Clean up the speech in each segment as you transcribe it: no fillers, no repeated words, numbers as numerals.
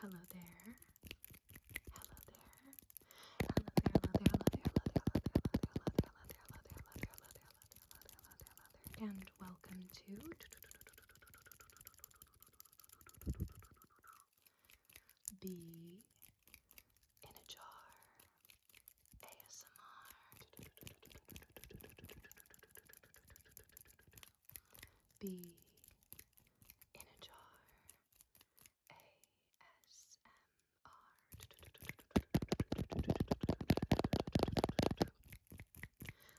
Hello there. Hello there. Hello there. Hello there. Hello there. Hello there. Hello there. Hello there. Hello there. And welcome to Bee in a Jar ASMR. Bee in a Jar ASMR.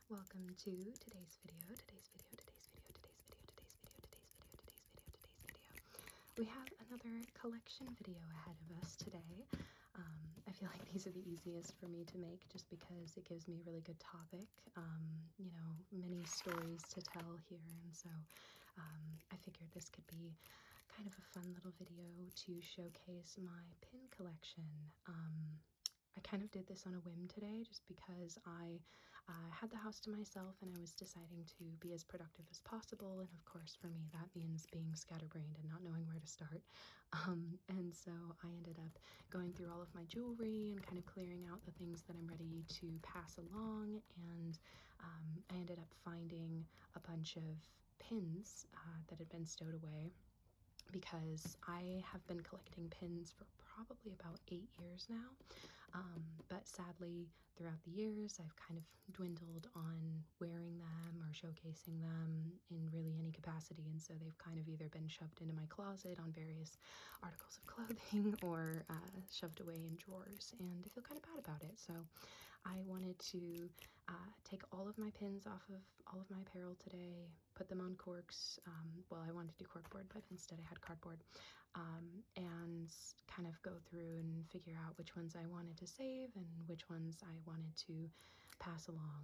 Welcome to today's video. We have another collection video ahead of us today. I feel like these are the easiest for me to make just because it gives me a really good topic, you know, many stories to tell here, and so I figured this could be kind of a fun little video to showcase my pin collection. I kind of did this on a whim today just because I had the house to myself and I was deciding to be as productive as possible, and of course for me that means being scatterbrained and not knowing where to start. And so I ended up going through all of my jewelry and kind of clearing out the things that I'm ready to pass along, and I ended up finding a bunch of pins that had been stowed away because I have been collecting pins for probably about 8 years now. But sadly, throughout the years, I've kind of dwindled on wearing them or showcasing them in really any capacity, and so they've kind of either been shoved into my closet on various articles of clothing or shoved away in drawers, and I feel kind of bad about it. So I wanted to take all of my pins off of all of my apparel today, put them on corks. Well, I wanted to do corkboard, but instead I had cardboard, and kind of go through and figure out which ones I wanted to save and which ones I wanted to pass along.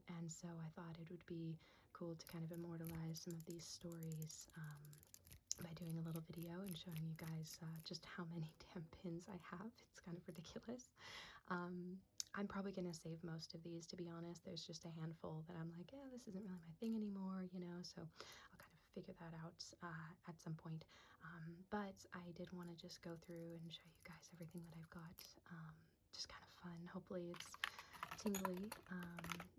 And so I thought it would be cool to kind of immortalize some of these stories by doing a little video and showing you guys just how many damn pins I have. It's kind of ridiculous. I'm probably going to save most of these, to be honest. There's just a handful that I'm like, yeah, this isn't really my thing anymore, you know, so I'll kind of figure that out at some point. But I did want to just go through and show you guys everything that I've got. Just kind of fun. Hopefully it's tingly.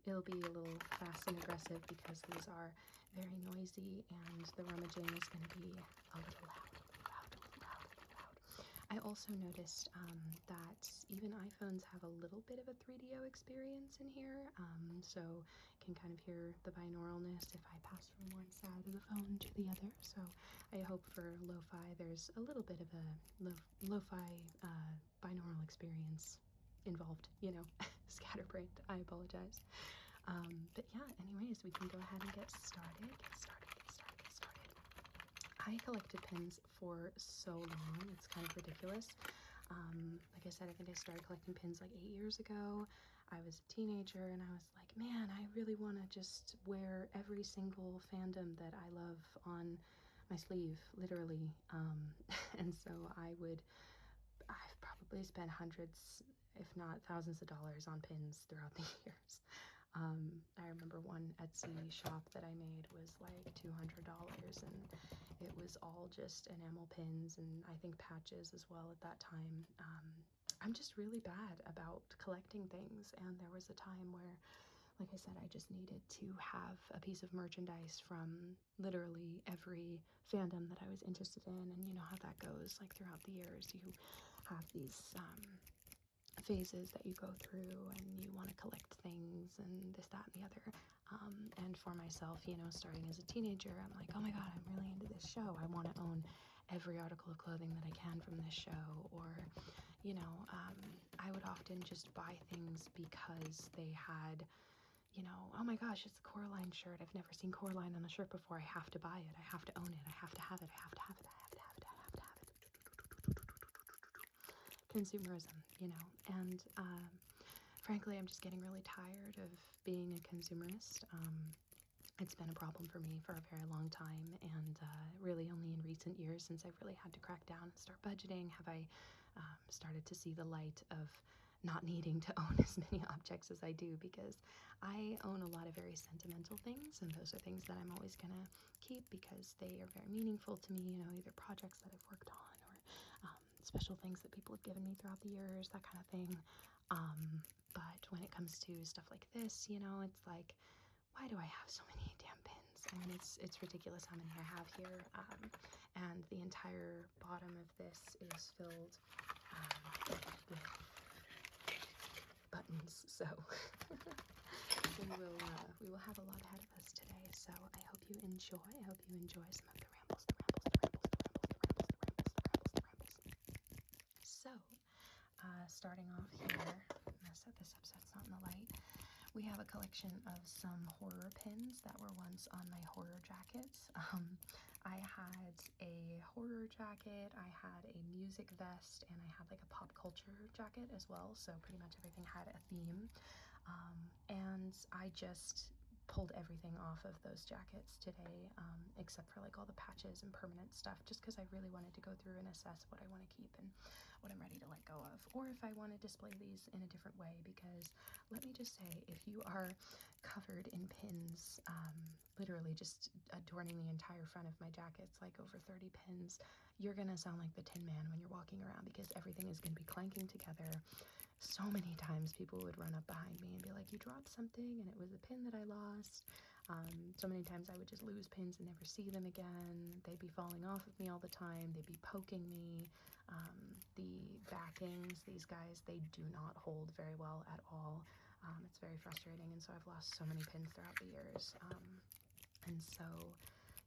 It'll be a little fast and aggressive because these are very noisy and the rummaging is going to be a little loud. I also noticed that even iPhones have a little bit of a 3DO experience in here, so you can kind of hear the binauralness if I pass from one side of the phone to the other. So I hope for lo-fi there's a little bit of a lo-fi binaural experience involved, you know. Scatterbrained, I apologize. But yeah, anyways, we can go ahead and get started. I collected pins for so long, it's kind of ridiculous. Like I said, I think I started collecting pins like 8 years ago. I was a teenager and I was like, man, I really want to just wear every single fandom that I love on my sleeve, literally. And so I've probably spent hundreds, if not thousands of dollars on pins throughout the years. I remember one Etsy shop that I made was like $200, and it was all just enamel pins and I think patches as well at that time. I'm just really bad about collecting things, and there was a time where, like I said, I just needed to have a piece of merchandise from literally every fandom that I was interested in, and you know how that goes, like throughout the years you have these phases that you go through and you want to collect things and this, that, and the other. And for myself, you know, starting as a teenager, I'm like, oh my god, I'm really into this show. I want to own every article of clothing that I can from this show. Or, you know, I would often just buy things because they had, you know, oh my gosh, it's a Coraline shirt. I've never seen Coraline on a shirt before. I have to buy it. I have to own it. I have to have it. I have to have it. I have to have it. I have to have it. Consumerism, you know, and frankly, I'm just getting really tired of being a consumerist. It's been a problem for me for a very long time, and really only in recent years, since I've really had to crack down and start budgeting, have I started to see the light of not needing to own as many objects as I do, because I own a lot of very sentimental things, and those are things that I'm always gonna keep because they are very meaningful to me, you know, either projects that I've worked on or special things that people have given me throughout the years, that kind of thing. But when it comes to stuff like this, you know, it's like, why do I have so many damn pins? I mean, it's ridiculous how many I have here. And the entire bottom of this is filled with buttons. So we will have a lot ahead of us today. So I hope you enjoy. I hope you enjoy some of the rambles, the rambles, the rambles, the rambles, the rambles, the rambles, the rambles, the rambles. So, starting off here, I'm gonna set this up so it's not in the light. We have a collection of some horror pins that were once on my horror jackets. I had a horror jacket, I had a music vest, and I had like a pop culture jacket as well. So pretty much everything had a theme. And I just pulled everything off of those jackets today, except for like all the patches and permanent stuff, just because I really wanted to go through and assess what I want to keep and what I'm ready to let go of, or if I want to display these in a different way. Because let me just say, if you are covered in pins, literally just adorning the entire front of my jackets, like over 30 pins, you're gonna sound like the Tin Man when you're walking around, because everything is gonna be clanking together. So many times people would run up behind me and be like, you dropped something, and it was a pin that I lost. So many times I would just lose pins and never see them again. They'd be falling off of me all the time. They'd be poking me. The backings, these guys, they do not hold very well at all. It's very frustrating, and so I've lost so many pins throughout the years. And so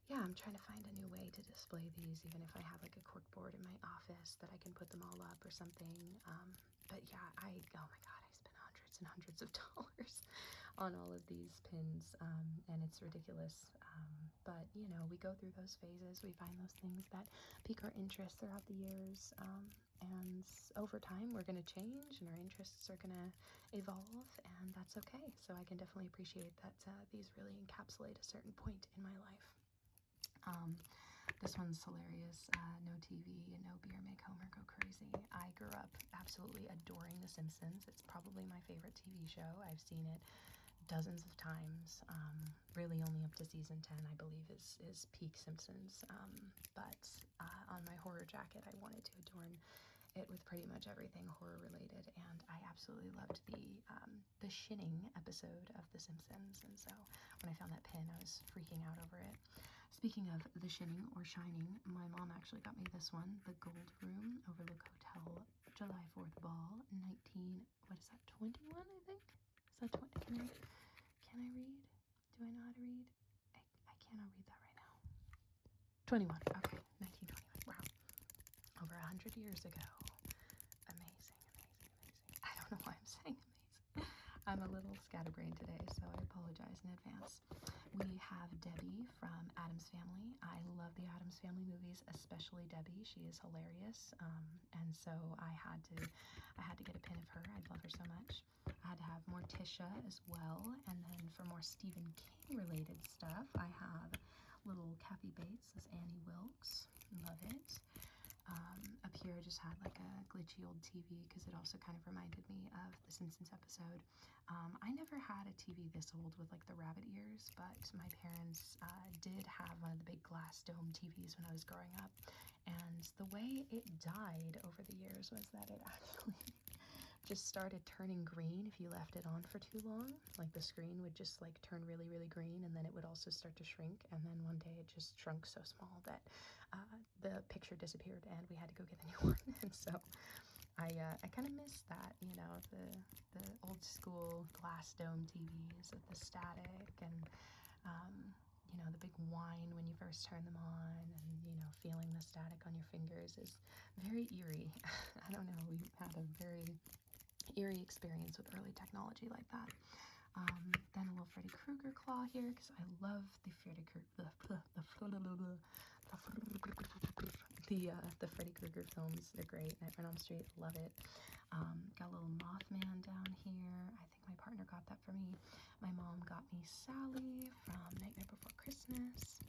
yeah, I'm trying to find a new way to display these, even if I have like a cork board in my office that I can put them all up or something. But yeah, oh my god, I spent hundreds and hundreds of dollars on all of these pins, and it's ridiculous. But you know, we go through those phases, we find those things that pique our interest throughout the years, and over time we're going to change and our interests are going to evolve, and that's okay. So I can definitely appreciate that these really encapsulate a certain point in my life. This one's hilarious. No TV and no beer make Homer go crazy. I grew up absolutely adoring The Simpsons. It's probably my favorite TV show. I've seen it dozens of times. Really only up to season 10, I believe, is peak Simpsons. But on my horror jacket, I wanted to adorn it with pretty much everything horror related, and I absolutely loved the shinning episode of The Simpsons, and so when I found that pin, I was freaking out over it. Speaking of the shinning or shining, my mom actually got me this one, the Gold Room Overlook Hotel July 4th Ball, 21, I think? Is that 20? Can I read? Do I know how to read? I cannot read that right now. 21, okay, 1921, wow. Over 100 years ago. Amazing, amazing, amazing. I don't know why I'm saying amazing. I'm a little scatterbrained today, so I apologize in advance. We have Debbie from Addams Family. I love the Addams Family movies, especially Debbie. She is hilarious, and so I had to get a pin of her. I love her so much. I had to have Morticia as well, and then for more Stephen King related stuff, I have little Kathy Bates as Annie Wilkes. Love it. Up here I just had like a glitchy old TV because it also kind of reminded me of the Simpsons episode. I never had a TV this old with like the rabbit ears, but my parents did have one of the big glass dome TVs when I was growing up, and the way it died over the years was that it actually just started turning green if you left it on for too long. Like the screen would just like turn really, really green, and then it would also start to shrink, and then one day it just shrunk so small that the picture disappeared and we had to go get a new one. And so I kind of miss that, you know, the old school glass dome TVs with the static and you know, the big whine when you first turn them on, and you know, feeling the static on your fingers is very eerie. I don't know, we had a very eerie experience with early technology like that. Then a little Freddy Krueger claw here because I love the Freddy Krueger, the Freddy Krueger films. They're great. Nightmare on Elm Street, love it. Got a little Mothman down here. I think my partner got that for me. My mom got me Sally from Nightmare Before Christmas.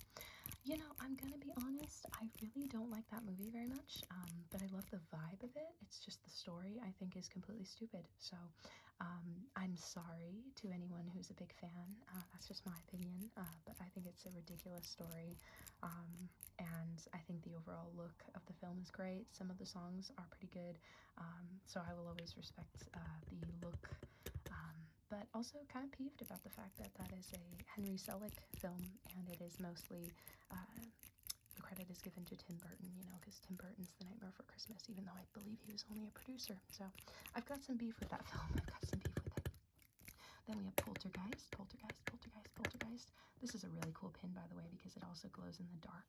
You know, I'm gonna be honest, I really don't like that movie very much, but I love the vibe of it. It's just the story I think is completely stupid. So I'm sorry to anyone who's a big fan. That's just my opinion, but I think it's a ridiculous story, and I think the overall look of the film is great. Some of the songs are pretty good, so I will always respect the look, but also kind of peeved about the fact that that is a Henry Selick film, and it is mostly the credit is given to Tim Burton, you know, because Tim Burton's The Nightmare Before Christmas, even though I believe he was only a producer. So I've got some beef with that film. I've got some beef with it. Then we have Poltergeist, Poltergeist, Poltergeist, Poltergeist. This is a really cool pin, by the way, because it also glows in the dark.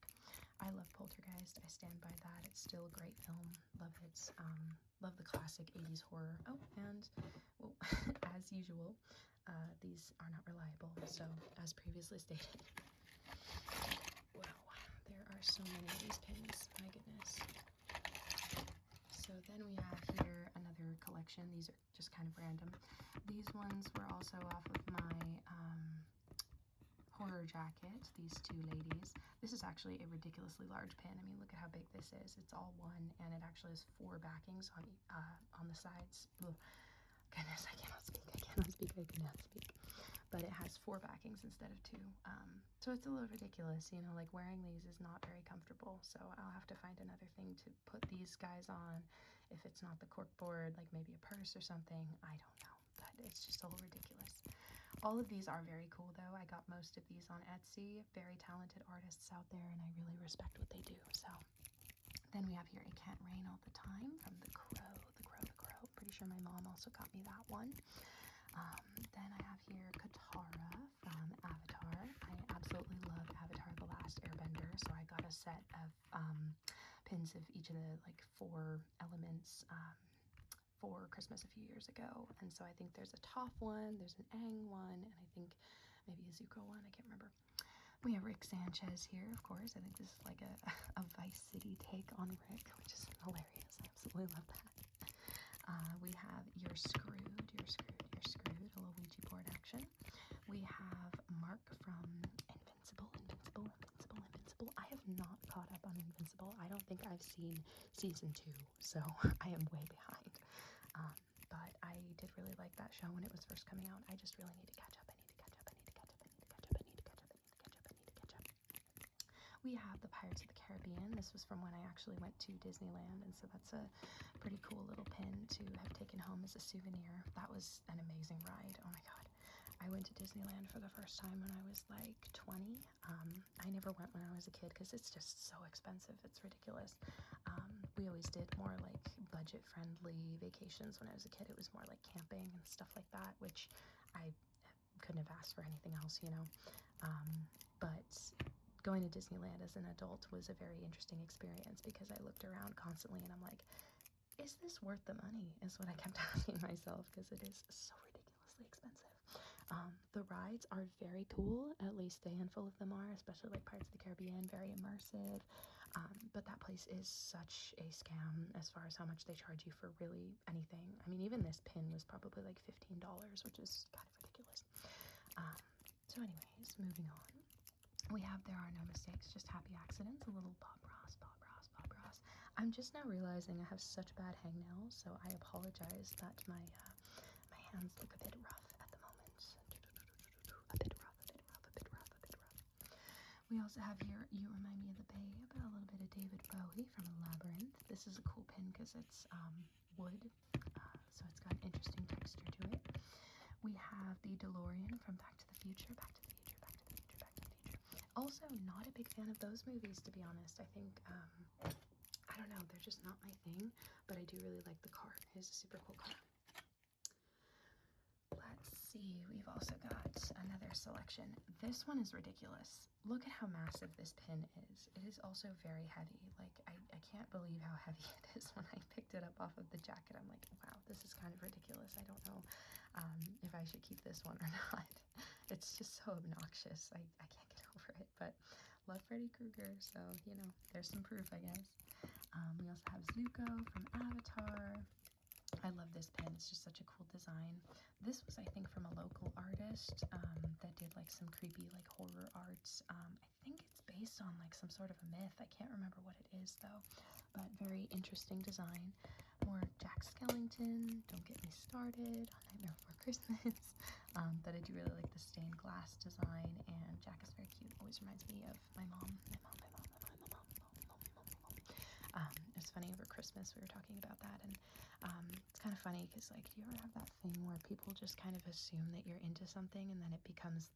I love Poltergeist. I stand by that. It's still a great film. Love it. Love the classic 80s horror. Oh, and well, as usual, these are not reliable. So as previously stated, wow, there are so many of these pins. My goodness. So then we have here another collection. These are just kind of random. These ones were also off of my horror jacket, these two ladies. This is actually a ridiculously large pin. I mean, look at how big this is. It's all one, and it actually has 4 backings on the sides. Ugh. Goodness, I cannot speak. I cannot speak. I cannot speak. But it has 4 backings instead of 2. So it's a little ridiculous, you know, like wearing these is not very comfortable. So I'll have to find another thing to put these guys on. If it's not the corkboard, like maybe a purse or something, I don't know. But it's just a little ridiculous. All of these are very cool though. I got most of these on Etsy. Very talented artists out there, and I really respect what they do. So then we have here A Can't Rain All the Time from The Crow. The Crow, The Crow. Pretty sure my mom also got me that one. Then I have here Katara from Avatar. I absolutely love Avatar The Last Airbender, so I got a set of pins of each of the like 4 elements for Christmas a few years ago. And so I think there's a Toph one, there's an Aang one, and I think maybe a Zuko one, I can't remember. We have Rick Sanchez here, of course. I think this is like a Vice City take on Rick, which is hilarious. I absolutely love that. We have You're Screwed, You're Screwed, You're Screwed, a little Ouija board action. We have Mark from Invincible, Invincible, Invincible, Invincible. I have not caught up on Invincible. I don't think I've seen season 2, so I am way behind. But I did really like that show when it was first coming out. I just really need to catch up. I need to catch up. I need to catch up. I need to catch up. I need to catch up. I need to catch up. I need to catch up. We have the Pirates of the Caribbean. This was from when I actually went to Disneyland, and so that's a pretty cool little pin to have taken home as a souvenir. That was an amazing ride. Oh my god. I went to Disneyland for the first time when I was like 20. I never went when I was a kid because it's just so expensive. It's ridiculous. We always did more like budget-friendly vacations when I was a kid. It was more like camping and stuff like that, which I couldn't have asked for anything else, you know. But going to Disneyland as an adult was a very interesting experience because I looked around constantly and I'm like, is this worth the money? Is what I kept asking myself because it is so ridiculously expensive. The rides are very cool, at least a handful of them are, especially like Pirates of the Caribbean, very immersive. But that place is such a scam as far as how much they charge you for really anything. I mean, even this pin was probably like $15, which is kind of ridiculous. So anyways, moving on. We have There Are No Mistakes, Just Happy Accidents, a little Bob Ross, Bob Ross, Bob Ross. I'm just now realizing I have such bad hangnails, so I apologize that my hands look a bit rough at the moment. A bit rough, a bit rough, a bit rough, a bit rough. We also have here You Remind Me of the Babe, a little bit of David Bowie from Labyrinth. This is a cool pin because it's wood, so it's got an interesting texture to it. We have the DeLorean from Back to the Future, Back to the Future, Back to the Future, Back to the Future. Also, not a big fan of those movies, to be honest. I think, I don't know, they're just not my thing, but I do really like the car. It is a super cool car. Let's see, we've also got another selection. This one is ridiculous. Look at how massive this pin is. It is also very heavy. Like, I can't believe how heavy it is. When I picked it up off of the jacket, I'm like, wow, this is kind of ridiculous. I don't know if I should keep this one or not. It's just so obnoxious. I can't get over it, but love Freddy Krueger, so, you know, there's some proof, I guess. We also have Zuko from Avatar. I love this pin. It's just such a cool design. This was, I think, from a local artist that did like some creepy like horror arts. I think it's based on like some sort of a myth. I can't remember what it is though, but very interesting design. More Jack Skellington, don't get me started on Nightmare Before Christmas. But I do really like the stained glass design, and Jack is very cute. Always reminds me of my mom. It's funny, over Christmas we were talking about that, and it's kind of funny because, like, do you ever have that thing where people just kind of assume that you're into something and then it becomes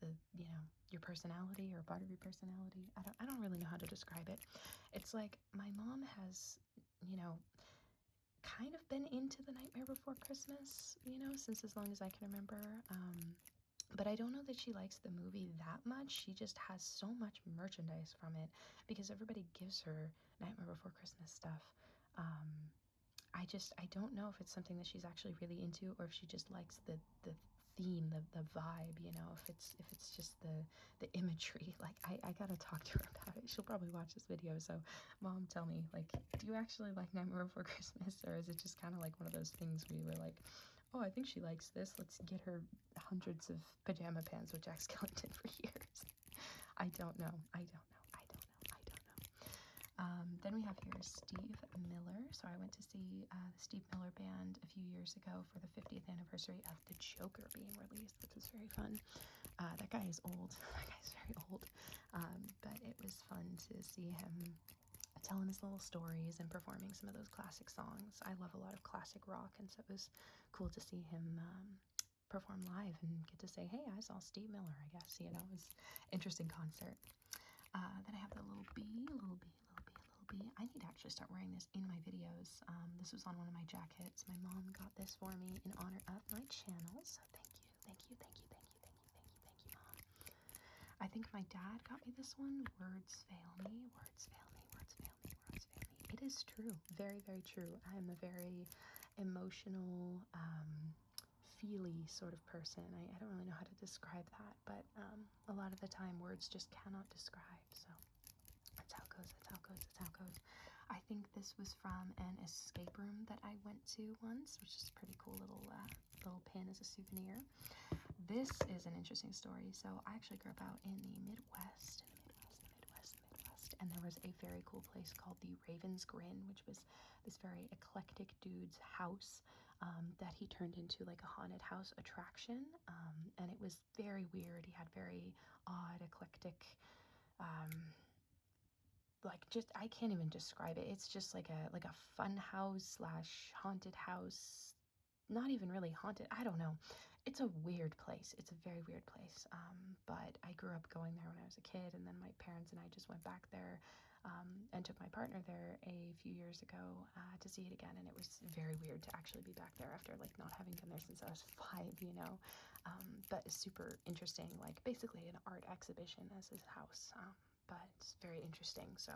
your personality or part of your personality? I don't really know how to describe it. It's like my mom has, kind of been into the Nightmare Before Christmas, since as long as I can remember. But I don't know that she likes the movie that much. She just has so much merchandise from it because everybody gives her Nightmare Before Christmas stuff. I don't know if it's something that she's actually really into, or if she just likes the theme, the vibe, if it's just the imagery. Like, I gotta talk to her about it. She'll probably watch this video, so Mom, tell me, like, do you actually like Nightmare Before Christmas, or is it just kind of like one of those things where you were like, oh, I think she likes this, let's get her hundreds of pajama pants with Jack Skellington for years? I don't know. Then we have here Steve Miller. So I went to see the Steve Miller Band a few years ago for the 50th anniversary of The Joker being released, which was very fun. That guy is old. That guy's very old. But it was fun to see him telling his little stories and performing some of those classic songs. I love a lot of classic rock, and so it was cool to see him perform live and get to say, hey, I saw Steve Miller, I guess. It was an interesting concert. Then I have the little bee. I need to actually start wearing this in my videos. This was on one of my jackets. My mom got this for me in honor of my channel, so thank you, Mom. I think my dad got me this one. Words fail me. It is true. Very, very true. I am a very emotional, feely sort of person. I don't really know how to describe that, but a lot of the time words just cannot describe, so that's how it goes. I think this was from an escape room that I went to once, which is a pretty cool little pin as a souvenir. This is an interesting story. So I actually grew up out in the Midwest, and there was a very cool place called the Raven's Grin, which was this very eclectic dude's house that he turned into like a haunted house attraction, and it was very weird. He had very odd, eclectic, like, just, I can't even describe it. It's just like a fun house slash haunted house. Not even really haunted. I don't know. It's a weird place. It's a very weird place. But I grew up going there when I was a kid, and then my parents and I just went back there and took my partner there a few years ago to see it again, and it was very weird to actually be back there after, like, not having been there since I was 5, but super interesting, like, basically an art exhibition as his house. But it's very interesting, so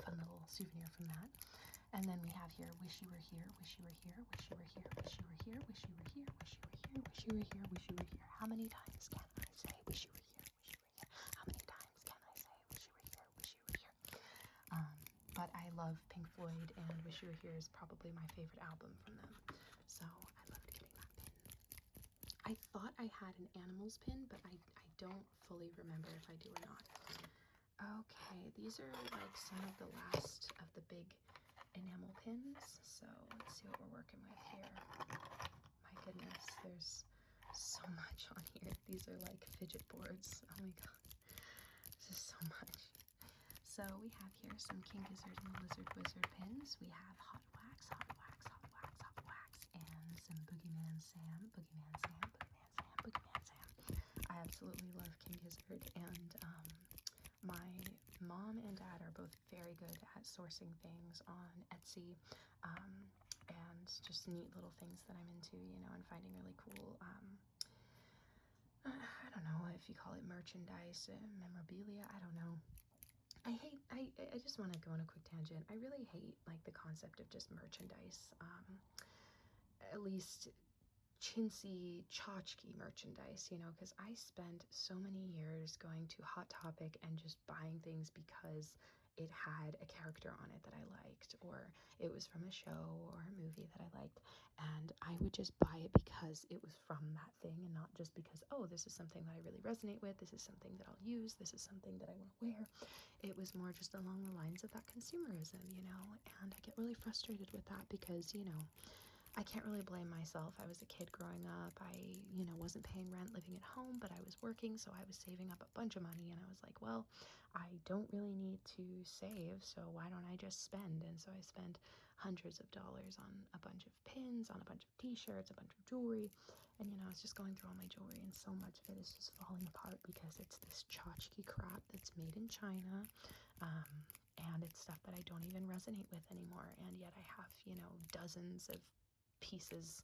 fun little souvenir from that. And then we have here, wish you were here, wish you were here, wish you were here, wish you were here, wish you were here, wish you were here, wish you were here, wish you were here. How many times can I say wish you were here, wish you were here? How many times can I say wish you were here, wish you were here? But I love Pink Floyd, and Wish You Were Here is probably my favorite album from them. So I loved getting that pin. I thought I had an animals pin, but I don't fully remember if I do or not. Okay, these are like some of the last of the big enamel pins, so let's see what we're working with here. My goodness, there's so much on here. These are like fidget boards. Oh my god, this is so much. So we have here some King Gizzard and the Lizard Wizard pins. We have Hot Wax, and some Boogeyman Sam. I absolutely love King Gizzard, and my mom and dad are both very good at sourcing things on Etsy, and just neat little things that I'm into, and finding really cool, I don't know if you call it merchandise, memorabilia, I don't know. I just want to go on a quick tangent. I really hate, like, the concept of just merchandise, at least chintzy, tchotchke merchandise, because I spent so many years going to Hot Topic and just buying things because it had a character on it that I liked, or it was from a show or a movie that I liked, and I would just buy it because it was from that thing and not just because, oh, this is something that I really resonate with, this is something that I'll use, this is something that I want to wear. It was more just along the lines of that consumerism, you know, and I get really frustrated with that because, you know, I can't really blame myself. I was a kid growing up. I, you know, wasn't paying rent living at home, but I was working, so I was saving up a bunch of money, and I was like, well, I don't really need to save, so why don't I just spend? And so I spent hundreds of dollars on a bunch of pins, on a bunch of t-shirts, a bunch of jewelry, and, you know, I was just going through all my jewelry, and so much of it is just falling apart because it's this tchotchke crap that's made in China, and it's stuff that I don't even resonate with anymore, and yet I have, you know, dozens of pieces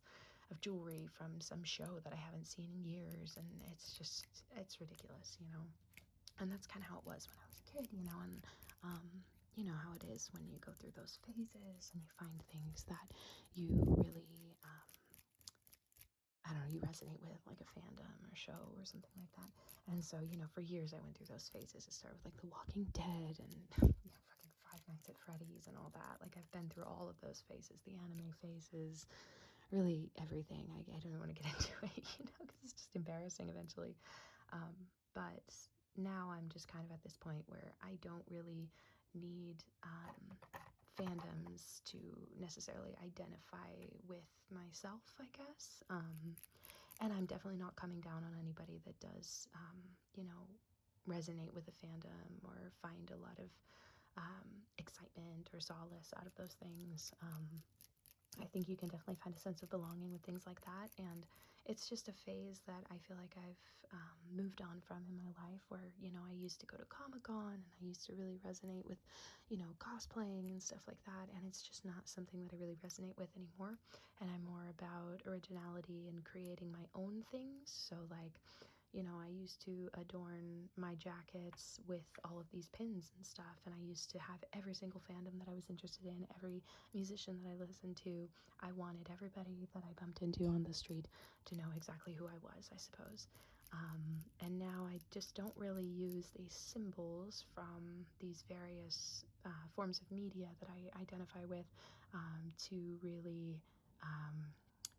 of jewelry from some show that I haven't seen in years, and it's ridiculous, you know. And that's kind of how it was when I was a kid, you know. And you know how it is when you go through those phases and you find things that you really I don't know, you resonate with, like a fandom or show or something like that. And so, you know, for years I went through those phases. It started with like The Walking Dead and you know, fucking Five Nights at Freddy's and all that. Like, I've been through all of those phases, the anime phases, really everything. I don't want to get into it, you know, because it's just embarrassing eventually. But now I'm just kind of at this point where I don't really need fandoms to necessarily identify with myself, I guess. And I'm definitely not coming down on anybody that does, you know, resonate with a fandom or find a lot of excitement or solace out of those things. I think you can definitely find a sense of belonging with things like that, and it's just a phase that I feel like I've moved on from in my life, where, you know, I used to go to Comic-Con and I used to really resonate with, you know, cosplaying and stuff like that, and it's just not something that I really resonate with anymore, and I'm more about originality and creating my own things. So, like, you know, I used to adorn my jackets with all of these pins and stuff, and I used to have every single fandom that I was interested in, every musician that I listened to. I wanted everybody that I bumped into on the street to know exactly who I was, I suppose. And now I just don't really use these symbols from these various forms of media that I identify with to really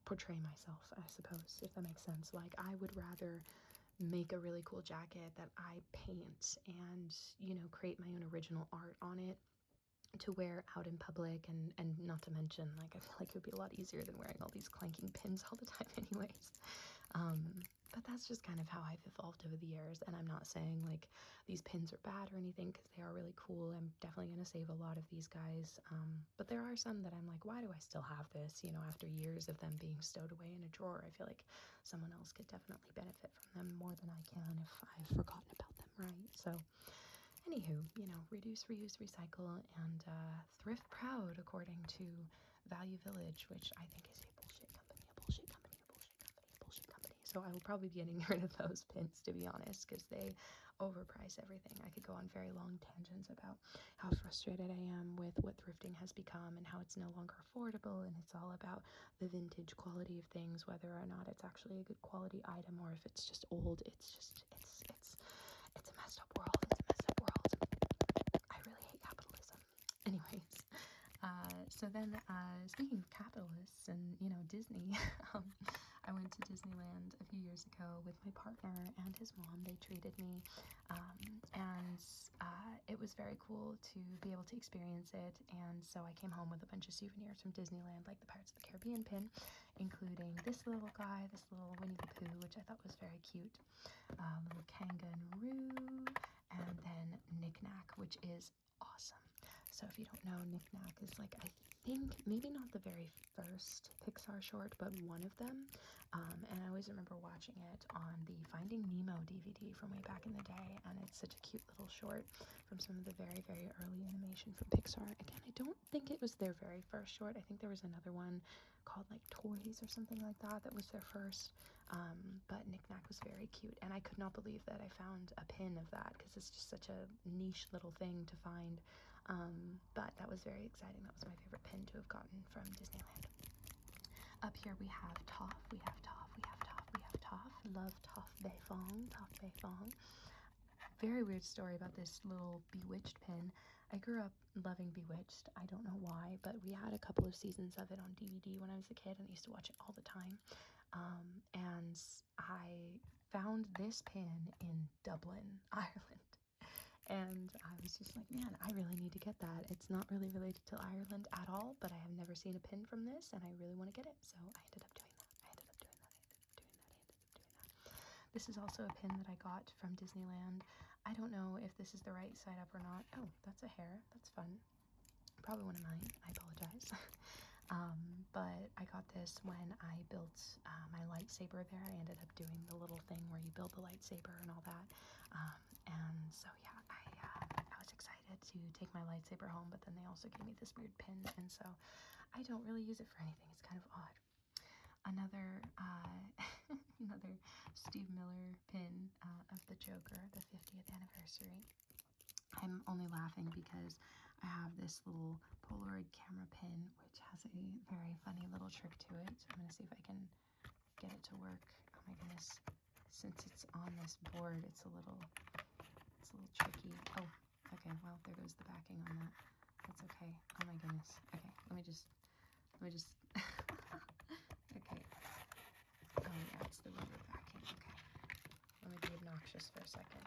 portray myself, I suppose, if that makes sense. Like, I would rather make a really cool jacket that I paint and, you know, create my own original art on it to wear out in public, and not to mention, like, I feel like it would be a lot easier than wearing all these clanking pins all the time anyways. But that's just kind of how I've evolved over the years, and I'm not saying like these pins are bad or anything, because they are really cool. I'm definitely going to save a lot of these guys, but there are some that I'm like, why do I still have this, you know, after years of them being stowed away in a drawer? I feel like someone else could definitely benefit from them more than I can if I've forgotten about them, right? So anywho, you know, reduce, reuse, recycle, and thrift proud, according to Value Village, which I think is a bullshit company, a bullshit company, a bullshit company, a bullshit company. So I will probably be getting rid of those pins, to be honest, because they overprice everything. I could go on very long tangents about how frustrated I am with what thrifting has become and how it's no longer affordable, and it's all about the vintage quality of things, whether or not it's actually a good quality item or if it's just old. It's a messed up world. It's a messed up world. I really hate capitalism. Anyways, so then, speaking of capitalists and, you know, Disney, I went to Disneyland a few years ago with my partner and his mom. They treated me, and it was very cool to be able to experience it. And so I came home with a bunch of souvenirs from Disneyland, like the Pirates of the Caribbean pin, including this little guy, this little Winnie the Pooh, which I thought was very cute, little kangaroo, and then Knick Knack, which is awesome. So if you don't know, Knick Knack is, like, I think maybe not the very first Pixar short, but one of them. And I always remember watching it on the Finding Nemo DVD from way back in the day, and it's such a cute little short from some of the very, very early animation from Pixar. Again, I don't think it was their very first short. I think there was another one called, like, Toys or something like that that was their first. But Knick Knack was very cute, and I could not believe that I found a pin of that, because it's just such a niche little thing to find. But that was very exciting. That was my favorite pin to have gotten from Disneyland. Up here we have Toph, we have Toph, we have Toph, we have Toph. Love Toph Beifong, Toph Beifong. Very weird story about this little Bewitched pin. I grew up loving Bewitched. I don't know why, but we had a couple of seasons of it on DVD when I was a kid, and I used to watch it all the time. And I found this pin in Dublin, Ireland. And I was just like, man, I really need to get that. It's not really related to Ireland at all, but I have never seen a pin from this, and I really want to get it. So I ended up doing that. I ended up doing that. I ended up doing that. I ended up doing that. This is also a pin that I got from Disneyland. I don't know if this is the right side up or not. Oh, that's a hair. That's fun. Probably one of mine. I apologize. But I got this when I built my lightsaber there. I ended up doing the little thing where you build the lightsaber and all that. And so yeah, I was excited to take my lightsaber home, but then they also gave me this weird pin, and so I don't really use it for anything. It's kind of odd. Another another Steve Miller pin of the Joker, the 50th anniversary. I'm only laughing because I have this little Polaroid camera pin, which has a very funny little trick to it. So I'm going to see if I can get it to work. Oh my goodness. Since it's on this board, it's a little tricky. Oh, okay. Well, there goes the backing on that. That's okay. Oh my goodness. Okay, let me just, okay. Oh yeah, it's the rubber backing. Okay. Let me be obnoxious for a second.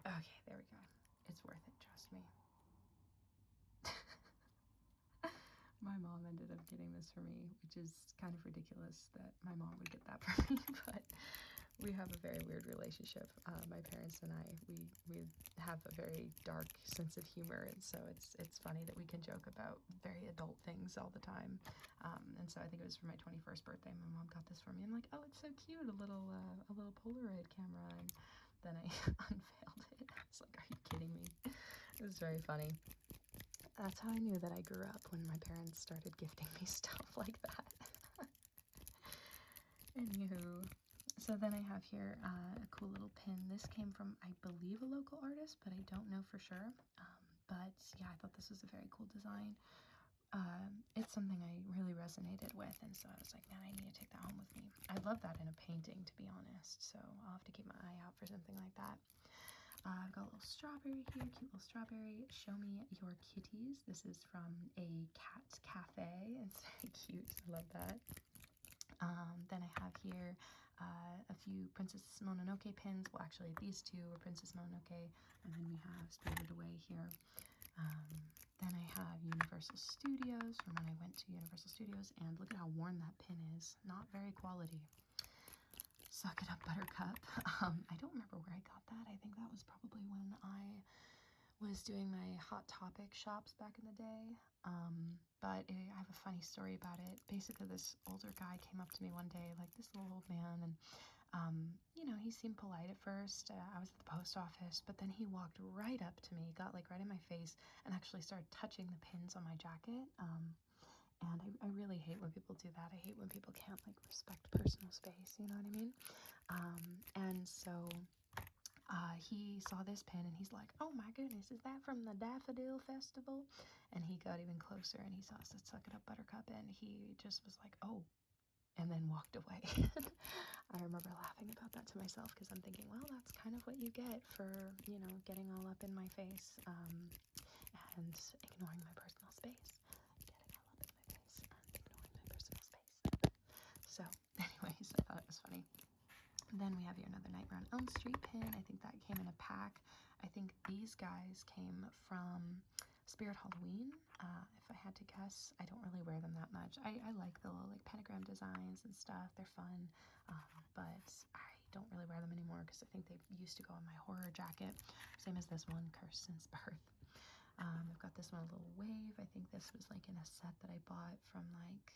Okay, there we go. It's worth it, trust me. My mom ended up getting this for me, which is kind of ridiculous that my mom would get that for me, but we have a very weird relationship. My parents and I, we have a very dark sense of humor, and so it's funny that we can joke about very adult things all the time. And so I think it was for my 21st birthday, my mom got this for me. I'm like, oh, it's so cute, a little Polaroid camera, and then I unveiled it. I was like, are you kidding me? It was very funny. That's how I knew that I grew up, when my parents started gifting me stuff like that. Anywho, so then I have here a cool little pin. This came from, I believe, a local artist, but I don't know for sure. But yeah, I thought this was a very cool design. It's something I really resonated with, and so I was like, man, I need to take that home with me. I love that in a painting, to be honest, so I'll have to keep my eye out for something like that. I've got a little strawberry here, cute little strawberry. Show me your kitties. This is from a cat cafe. It's very cute. I love that. Then I have here a few Princess Mononoke pins. Well, actually, these two are Princess Mononoke, and then we have Spirited Away here. Then I have Universal Studios from when I went to Universal Studios, and look at how worn that pin is. Not very quality. Suck it up, Buttercup. I don't remember where I got that. I think that was probably when I was doing my Hot Topic shops back in the day. But I have a funny story about it. Basically, this older guy came up to me one day, like this little old man, and you know, he seemed polite at first. I was at the post office, but then he walked right up to me, got like right in my face, and actually started touching the pins on my jacket. And I really hate when people do that. I hate when people can't like respect personal space, you know what I mean? And so he saw this pin and he's like, oh my goodness, is that from the Daffodil Festival? And he got even closer and he saw us at Suck It Up Buttercup, and he just was like, oh, and then walked away. I remember laughing about that to myself because I'm thinking, well, that's kind of what you get for, you know, getting all up in my face and ignoring my personal space. Getting all up in my face and ignoring my personal space. So, anyways, I thought it was funny. Then we have here another Nightmare on Elm Street pin. I think that came in a pack. I think these guys came from Spirit Halloween, if I had to guess. I don't really wear them that much. I like the little like pentagram designs and stuff. They're fun, but I don't really wear them anymore because I think they used to go on my horror jacket. Same as this one, Cursed Since Birth. I've got this one, a little wave. I think this was like in a set that I bought from like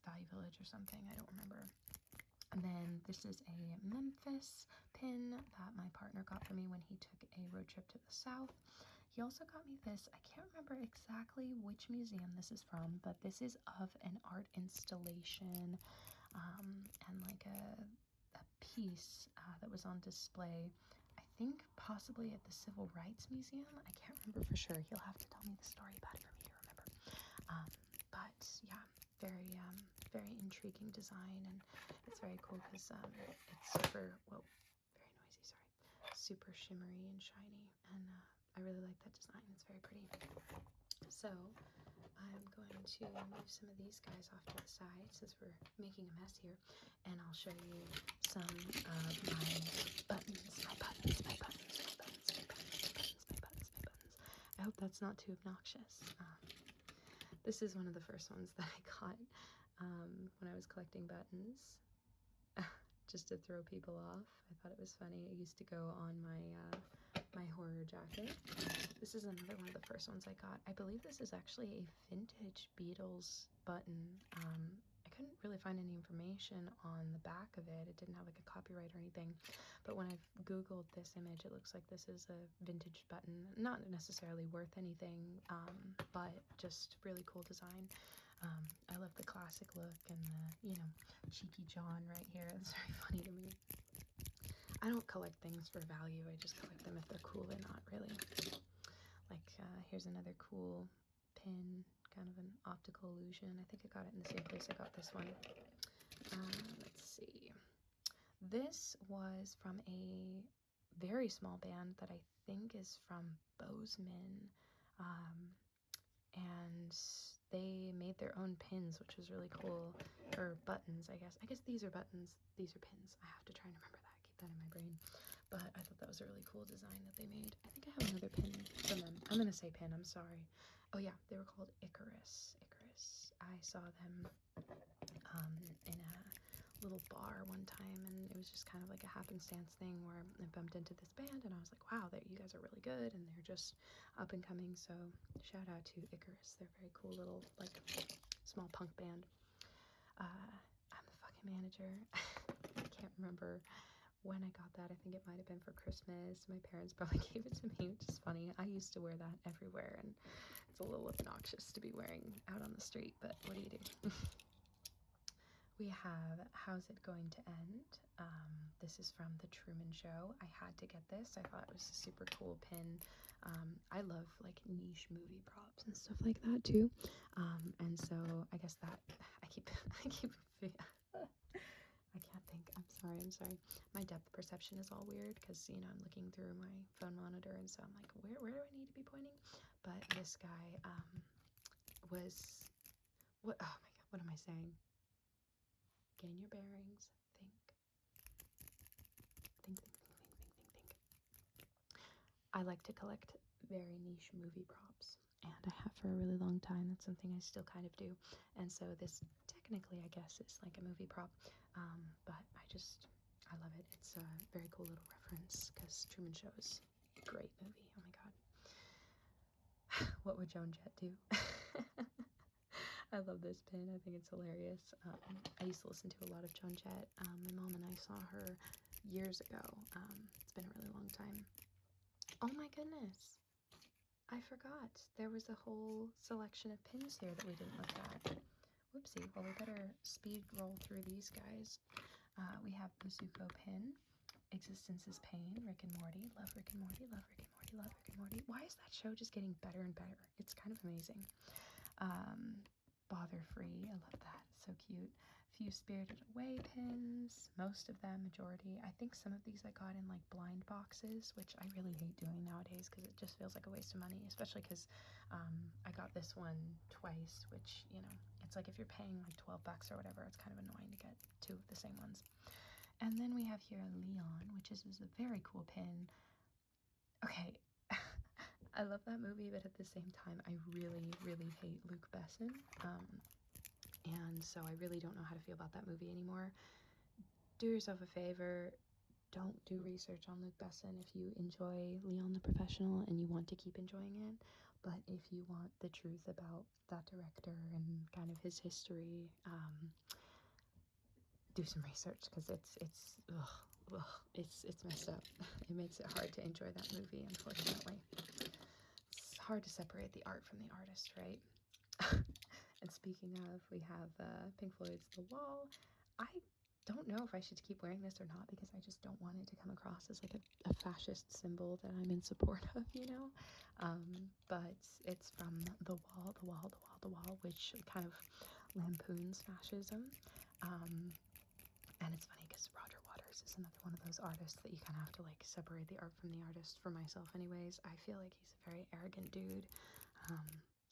Value Village or something. I don't remember. And then this is a Memphis pin that my partner got for me when he took a road trip to the South. He also got me this. I can't remember exactly which museum this is from, but this is of an art installation and like a piece that was on display. I think possibly at the Civil Rights Museum. I can't remember for sure. He'll have to tell me the story about it for me to remember. But yeah, very intriguing design, and it's very cool because it's super, whoa, very noisy, sorry, super shimmery and shiny, and I really like that design. It's very pretty. So I'm going to move some of these guys off to the side since we're making a mess here, and I'll show you some of my buttons, my buttons, my buttons, my buttons, my buttons, my buttons, my buttons, my buttons. I hope that's not too obnoxious. This is one of the first ones that I got when I was collecting buttons, just to throw people off. I thought it was funny. It used to go on my my horror jacket. This is another one of the first ones I got. I believe this is actually a vintage Beatles button. I couldn't really find any information on the back of it. It didn't have like a copyright or anything. But when I've Googled this image, it looks like this is a vintage button. Not necessarily worth anything, but just really cool design. I love the classic look and the, you know, cheeky John right here. It's very funny to me. I don't collect things for value. I just collect them if they're cool or not, really. Like, here's another cool pin, kind of an optical illusion. I think I got it in the same place I got this one. Let's see. This was from a very small band that I think is from Bozeman. And they made their own pins, which was really cool. Or buttons, I guess. I guess these are buttons. These are pins. I have to try and remember that. Keep that in my brain. But I thought that was a really cool design that they made. I think I have another pin from them. I'm going to say pin. I'm sorry. Oh, yeah. They were called Icarus. Icarus. I saw them in a little bar one time, and it was just kind of like a happenstance thing where I bumped into this band, and I was like, wow, you guys are really good, and they're just up and coming. So shout out to Icarus. They're a very cool little, like, small punk band. I'm the fucking manager. I can't remember when I got that. I think it might have been for Christmas. My parents probably gave it to me, which is funny. I used to wear that everywhere, and it's a little obnoxious to be wearing out on the street, but what do you do? We have How's It Going to End? This is from The Truman Show. I had to get this. I thought it was a super cool pin. I love like niche movie props and stuff like that too. And so I guess that I keep I can't think. I'm sorry. My depth perception is all weird because, you know, I'm looking through my phone monitor, and so I'm like, where do I need to be pointing? But this guy was what? Oh my god, what am I saying? Gain your bearings. Think. I like to collect very niche movie props, and I have for a really long time. That's something I still kind of do. And so this technically, I guess, is like a movie prop, but I love it. It's a very cool little reference because Truman Show is a great movie. Oh my god. What would Joan Jett do? I love this pin. I think it's hilarious. I used to listen to a lot of Joan Jett. My mom and I saw her years ago. It's been a really long time. Oh my goodness. I forgot. There was a whole selection of pins here that we didn't look at. Whoopsie. Well, we better speed roll through these guys. We have Bazooko Pin, Existence is Pain, Rick and Morty, Love Rick and Morty, Love Rick and Morty, Love Rick and Morty. Why is that show just getting better and better? It's kind of amazing. Bother Free, I love that, so cute. Few Spirited Away pins, most of them, majority. I think some of these I got in like blind boxes, which I really hate doing nowadays because it just feels like a waste of money, especially because I got this one twice, which, you know, it's like if you're paying like $12 or whatever, it's kind of annoying to get two of the same ones. And then we have here Leon, which is a very cool pin. Okay, I love that movie, but at the same time, I really, really hate Luc Besson. And so I really don't know how to feel about that movie anymore. Do yourself a favor. Don't do research on Luc Besson if you enjoy Leon the Professional and you want to keep enjoying it. But if you want the truth about that director and kind of his history, do some research because it's messed up. It makes it hard to enjoy that movie, unfortunately. It's hard to separate the art from the artist, right? And speaking of, we have Pink Floyd's The Wall. I don't know if I should keep wearing this or not because I just don't want it to come across as like a fascist symbol that I'm in support of, you know? But it's from The Wall, The Wall, The Wall, The Wall, which kind of lampoons fascism. And it's funny because Roger Waters is another one of those artists that you kind of have to like separate the art from the artist. For myself anyways, I feel like he's a very arrogant dude.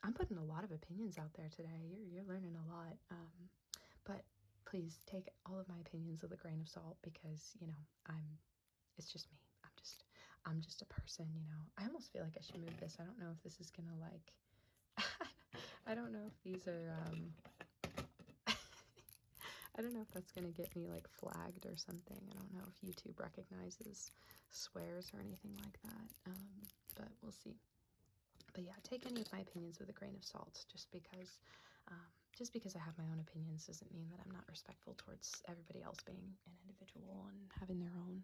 I'm putting a lot of opinions out there today. You're learning a lot. But please take all of my opinions with a grain of salt, because, you know, it's just me. I'm just a person, you know. I almost feel like I should move this. I don't know if this is gonna like, I don't know if these are, I don't know if that's gonna get me like flagged or something. I don't know if YouTube recognizes swears or anything like that, but we'll see. But yeah, take any of my opinions with a grain of salt, just because I have my own opinions doesn't mean that I'm not respectful towards everybody else being an individual and having their own.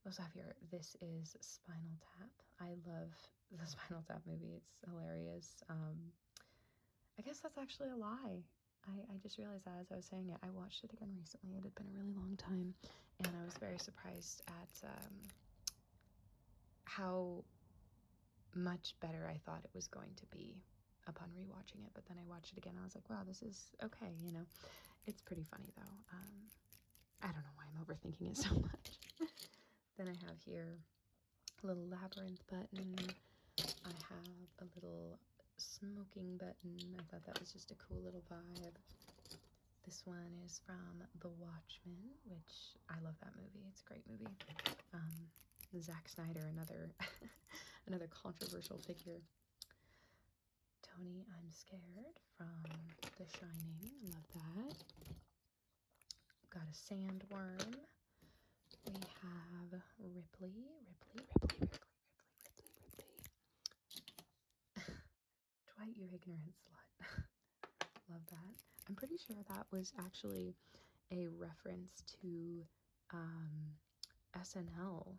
We also have here, this is Spinal Tap. I love the Spinal Tap movie. It's hilarious. I guess that's actually a lie. I just realized that as I was saying it. I watched it again recently. It had been a really long time, and I was very surprised at how much better I thought it was going to be upon rewatching it. But then I watched it again. I was like, wow, this is okay, you know. It's pretty funny though. I don't know why I'm overthinking it so much. Then I have here a little labyrinth button. I have a little smoking button. I thought that was just a cool little vibe. This one is from The Watchmen, which I love that movie. It's a great movie. Zack Snyder, another another controversial figure. Tony, I'm Scared from The Shining. Love that. Got a sandworm. We have Ripley. Dwight, you ignorant slut. Love that. I'm pretty sure that was actually a reference to SNL.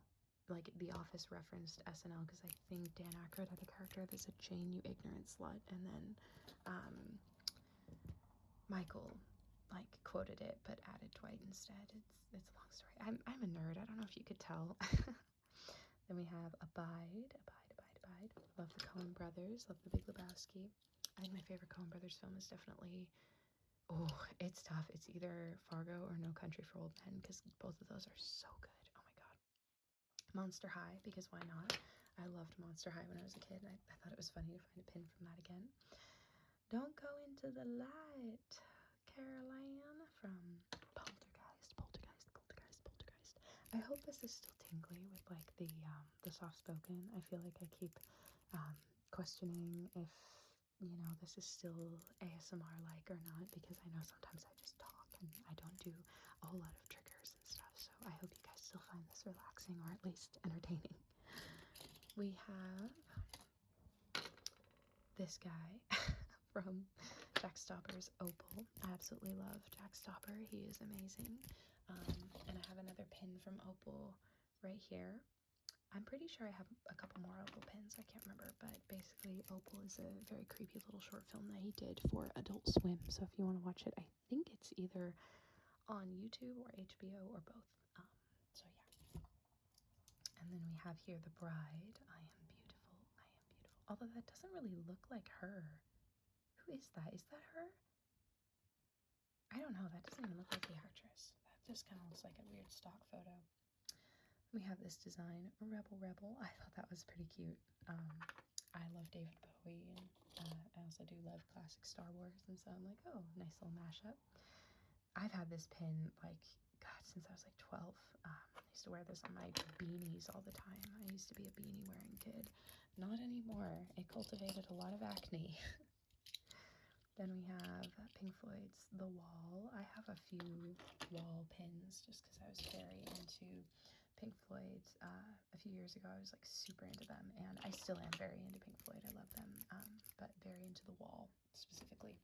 Like, The Office referenced SNL, because I think Dan Aykroyd had a character that said, Jane, you ignorant slut, and then Michael like quoted it but added Dwight instead. It's a long story. I'm a nerd. I don't know if you could tell. Then we have Abide. Love the Coen Brothers. Love the Big Lebowski. I think my favorite Coen Brothers film is definitely, oh, it's tough. It's either Fargo or No Country for Old Men, because both of those are so good. Oh my god. Monster High, because why not? I loved Monster High when I was a kid, and I thought it was funny to find a pin from that again. Don't Go Into the Light, Caroline from Poltergeist. I hope this is still tingly with like the soft spoken. I feel like I keep questioning if, you know, this is still ASMR like or not, because I know sometimes I just talk and I don't do a whole lot of triggers and stuff. So I hope you guys still find this relaxing, or at least entertaining. We have this guy from Jack Stopper's Opal. I absolutely love Jack Stopper. He is amazing. And I have another pin from Opal right here. I'm pretty sure I have a couple more Opal pins. I can't remember, but basically Opal is a very creepy little short film that he did for Adult Swim. So if you want to watch it, I think it's either on YouTube or HBO or both. So yeah. And then we have here The Bride. I am beautiful. Although that doesn't really look like her. Who is that? Is that her? I don't know. That doesn't even look like the actress. That just kind of looks like a weird stock photo. We have this design, Rebel. I thought that was pretty cute. I love David Bowie, and I also do love classic Star Wars, and so I'm like, oh, nice little mashup. I've had this pin, like, God, since I was like 12. I used to wear this on my beanies all the time. I used to be a beanie wearing kid. Not anymore. It cultivated a lot of acne. Then we have Pink Floyd's The Wall. I have a few wall pins just because I was very into Pink Floyd. A few years ago, I was like super into them, and I still am very into Pink Floyd. I love them, but very into The Wall specifically.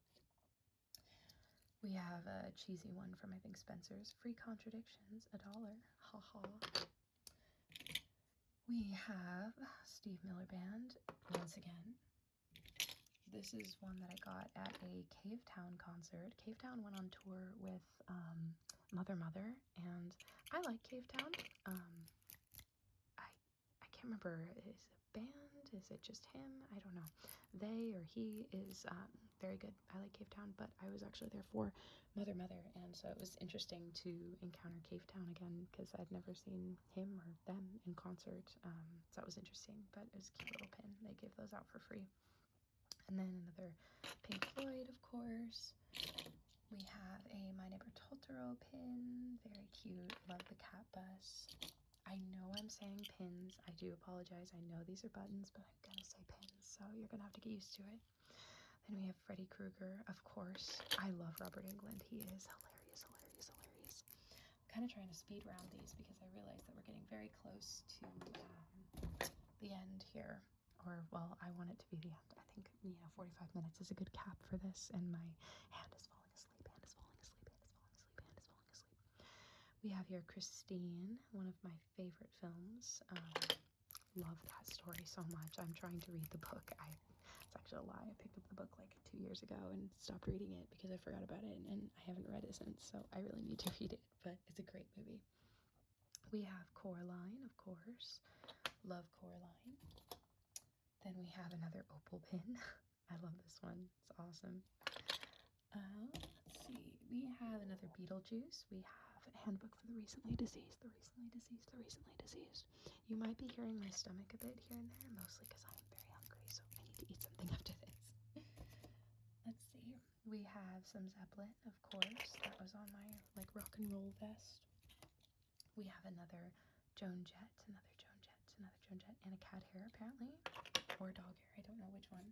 We have a cheesy one from, I think, Spencer's. Free Contradictions, $1. Haha. We have Steve Miller Band, once again. This is one that I got at a Cavetown concert. Cavetown went on tour with Mother, and I like Cavetown. I can't remember, is it a band? Is it just him? I don't know. They or he is very good. I like Cave Town, but I was actually there for Mother, and so it was interesting to encounter Cave Town again because I'd never seen him or them in concert. So that was interesting, but it was a cute little pin. They gave those out for free. And then another Pink Floyd, of course. We have a My Neighbor Totoro pin. Very cute. Love the cat bus. I know I'm saying pins. I do apologize. I know these are buttons, but I'm going to say pins, so you're going to have to get used to it. Then we have Freddy Krueger, of course. I love Robert Englund. He is hilarious, hilarious, hilarious. I'm kind of trying to speed round these because I realize that we're getting very close to the end here. Or, well, I want it to be the end. I think, 45 minutes is a good cap for this, and my hand is falling asleep, hand is falling asleep, hand is falling asleep, hand is falling asleep. We have here Christine, one of my favorite films. Love that story so much. I'm trying to read the book. It's actually a lie. I picked up the book like 2 years ago and stopped reading it because I forgot about it, and I haven't read it since, so I really need to read it, but it's a great movie. We have Coraline, of course. Love Coraline. Then we have another opal pin. I love this one. It's awesome. Let's see. We have another Beetlejuice. We have a handbook for the recently deceased, the recently deceased, the recently deceased. You might be hearing my stomach a bit here and there, mostly because I am very hungry, so I need to eat something after this. Let's see. We have some Zeppelin, of course. That was on my, like, rock and roll vest. We have another Joan Jett, another Joan Jett, another Joan Jett, and a cat hair, apparently. Or dog hair, I don't know which one.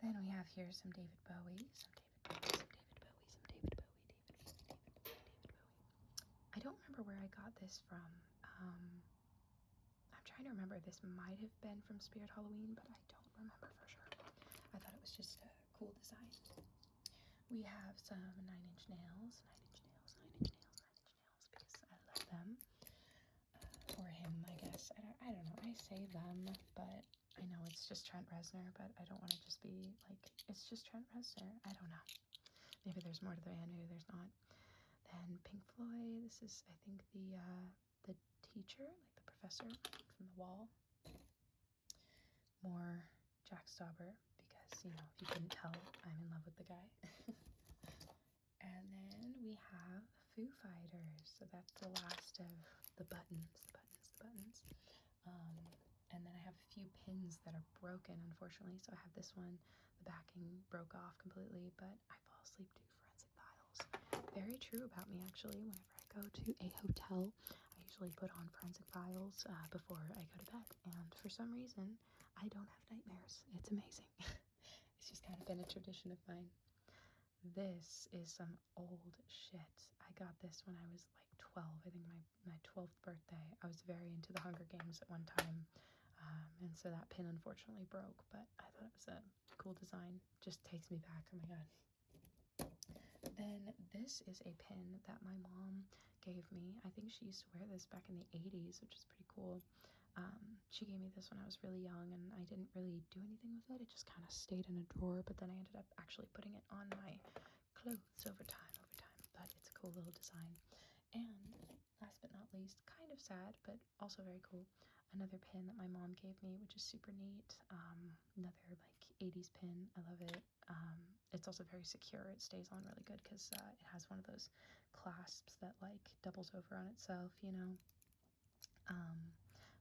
Then we have here some David Bowie, I don't remember where I got this from. I'm trying to remember. This might have been from Spirit Halloween, but I don't remember for sure. I thought it was just a cool design. We have some Nine Inch Nails, because I love them. Or him, I guess. I don't know. I say them, but I know it's just Trent Reznor, but I don't want to just be like, it's just Trent Reznor. I don't know. Maybe there's more to the band, maybe there's not. Then Pink Floyd. This is, I think, the teacher, like the professor from The Wall. More Jack Stauber, because, if you couldn't tell, I'm in love with the guy. And then we have Foo Fighters. So that's the last of the buttons. And then I have a few pins that are broken, unfortunately. So I have this one, the backing broke off completely, but I fall asleep to Forensic Files. Very true about me, actually. Whenever I go to a hotel, I usually put on Forensic Files before I go to bed. And for some reason, I don't have nightmares. It's amazing. It's just kind of been a tradition of mine. This is some old shit. I got this when I was like 12. I think my 12th birthday. I was very into the Hunger Games at one time. And so that pin unfortunately broke, but I thought it was a cool design. Just takes me back. Oh my god. Then this is a pin that my mom gave me. I think she used to wear this back in the 80s, which is pretty cool. She gave me this when I was really young, and I didn't really do anything with it. It just kind of stayed in a drawer, but then I ended up actually putting it on my clothes over time, but it's a cool little design. And last but not least, kind of sad, but also very cool, another pin that my mom gave me, which is super neat. Another like 80s pin. I love it. It's also very secure. It stays on really good because it has one of those clasps that like doubles over on itself,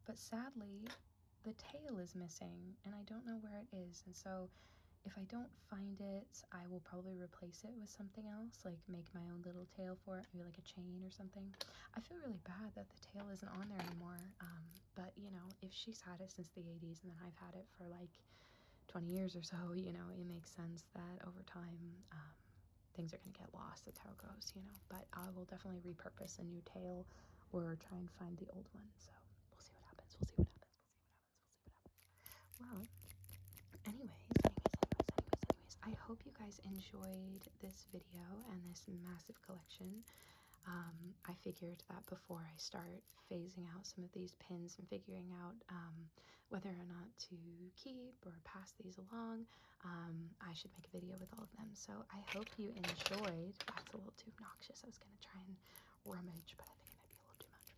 but sadly, the tail is missing, and I don't know where it is. And so if I don't find it, I will probably replace it with something else, like make my own little tail for it, maybe like a chain or something. I feel really bad that the tail isn't on there anymore, but if she's had it since the 80s and then I've had it for like 20 years or so, it makes sense that over time things are going to get lost. That's how it goes, but I will definitely repurpose a new tail or try and find the old one. So we'll see what happens. Well, anyways, I hope you guys enjoyed this video and this massive collection. I figured that before I start phasing out some of these pins and figuring out whether or not to keep or pass these along, I should make a video with all of them. So I hope you enjoyed. That's a little too obnoxious. I was going to try and rummage, but I think it might be a little too much.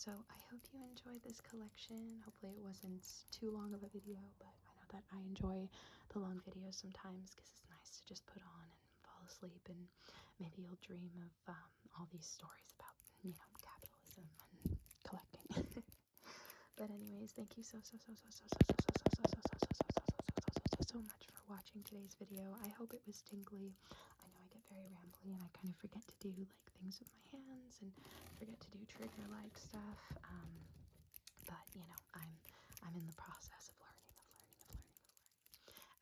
So I hope you enjoyed this collection. Hopefully it wasn't too long of a video, but I know that I enjoy the long videos sometimes because it's nice to just put on and fall asleep, and maybe you'll dream of all these stories about, you know, capitalism and collecting. But anyways, thank you so much for watching today's video. I hope it was tingly. I know I get very rambly and I kind of forget to do like things with my hands and forget to do trigger like stuff. But you know, I'm in the process of learning.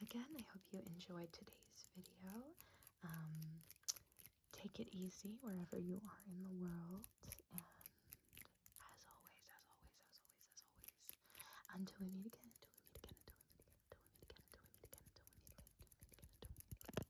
Again, I hope you enjoyed today's video. Take it easy wherever you are in the world, and as always, until we meet again,